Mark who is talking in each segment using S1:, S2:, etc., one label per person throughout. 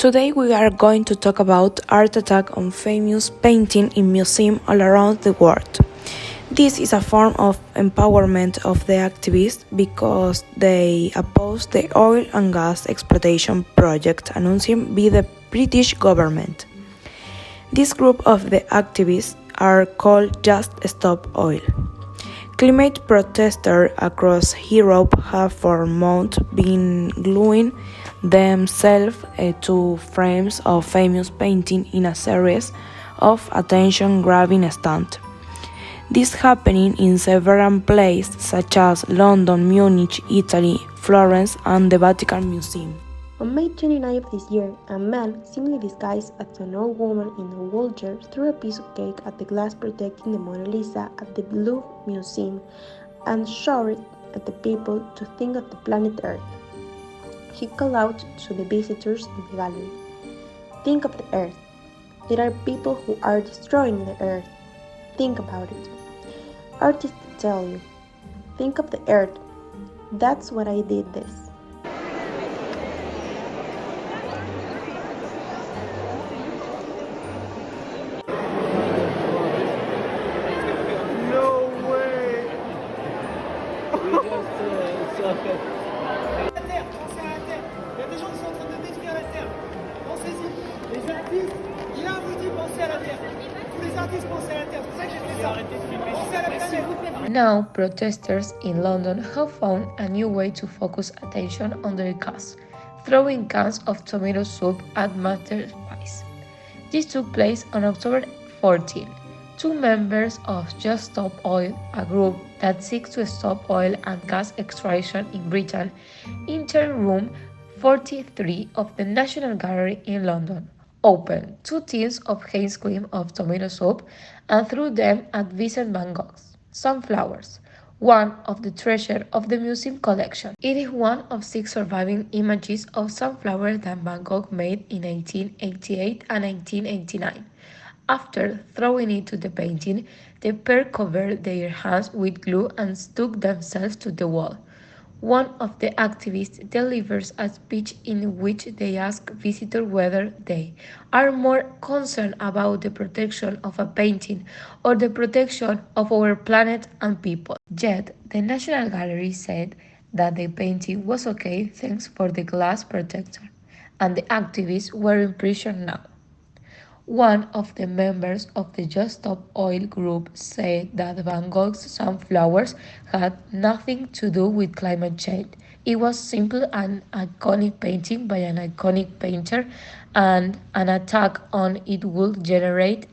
S1: Today we are going to talk about art attack on famous painting in museums all around the world. This is a form of empowerment of the activists because they oppose the oil and gas exploitation project announced by the British government. This group of the activists are called Just Stop Oil. Climate protesters across Europe have for months been gluing themselves to frames of famous paintings in a series of attention-grabbing stunts. This happening in several places such as London, Munich, Italy, Florence, and the Vatican Museum.
S2: On May 29 of this year, a man, seemingly disguised as an old woman in a wheelchair, threw a piece of cake at the glass protecting the Mona Lisa at the Louvre Museum and shouted at the people to think of the planet Earth. He called out to the visitors in the gallery, "Think of the Earth. There are people who are destroying the Earth. Think about it." Artists tell you, "Think of the Earth. That's why I did this."
S3: Il y a des gens qui sont en train de détruire la Terre. Pensez-y. Les artistes, viens vous dit pensez à la Terre. Tous les artistes pensez à la Terre. C'est pour ça que j'ai fait ça. Pensez à la planète.
S4: Now, protesters in London have found a new way to focus attention on their cause, throwing cans of tomato soup at passersby. This took place on October 14. Two members of Just Stop Oil, a group that seeks to stop oil and gas extraction in Britain, entered room 43 of the National Gallery in London, opened 2 tins of Heinz cream of tomato soup, and threw them at Vincent van Gogh's Sunflowers, one of the treasures of the museum collection. It is one of 6 surviving images of sunflowers that Van Gogh made in 1888 and 1989. After throwing it to the painting, the pair covered their hands with glue and stuck themselves to the wall. One of the activists delivers a speech in which they ask visitors whether they are more concerned about the protection of a painting or the protection of our planet and people. Yet, the National Gallery said that the painting was okay thanks for the glass protector, and the activists were in prison now. One of the members of the Just Stop Oil group said that Van Gogh's Sunflowers had nothing to do with climate change. It was simply an iconic painting by an iconic painter, and an attack on it would generate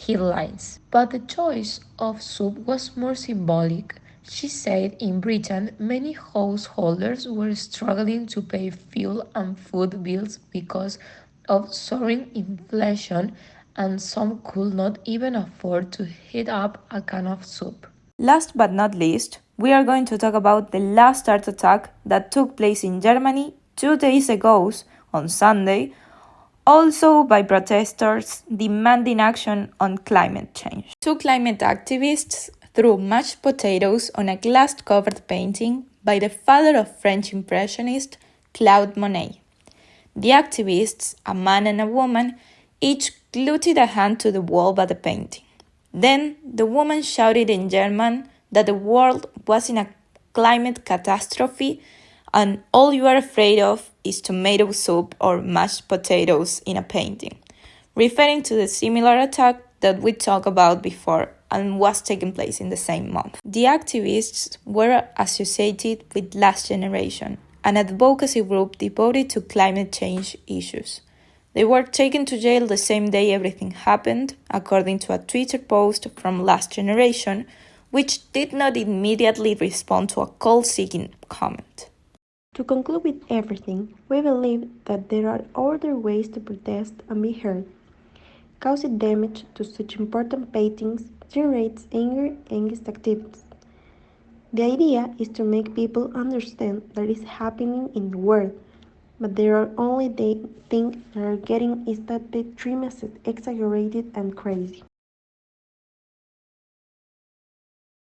S4: headlines. But the choice of soup was more symbolic. She said in Britain, many householders were struggling to pay fuel and food bills because of soaring inflation, and some could not even afford to heat up a can of soup.
S1: Last but not least, we are going to talk about the last art attack that took place in Germany 2 days ago on Sunday, also by protesters demanding action on climate change. 2 climate activists threw mashed potatoes on a glass-covered painting by the father of French Impressionist Claude Monet. The activists, a man and a woman, each glued a hand to the wall by the painting. Then the woman shouted in German that the world was in a climate catastrophe and all you are afraid of is tomato soup or mashed potatoes in a painting, referring to the similar attack that we talked about before and was taking place in the same month. The activists were associated with Last Generation, an advocacy group devoted to climate change issues. They were taken to jail the same day everything happened, according to a Twitter post from Last Generation, which did not immediately respond to a call-seeking comment.
S2: To conclude with everything, we believe that there are other ways to protest and be heard. Causing damage to such important paintings generates anger against activists. The idea is to make people understand that is happening in the world, but there are only they think that are getting is that they treat as exaggerated and crazy.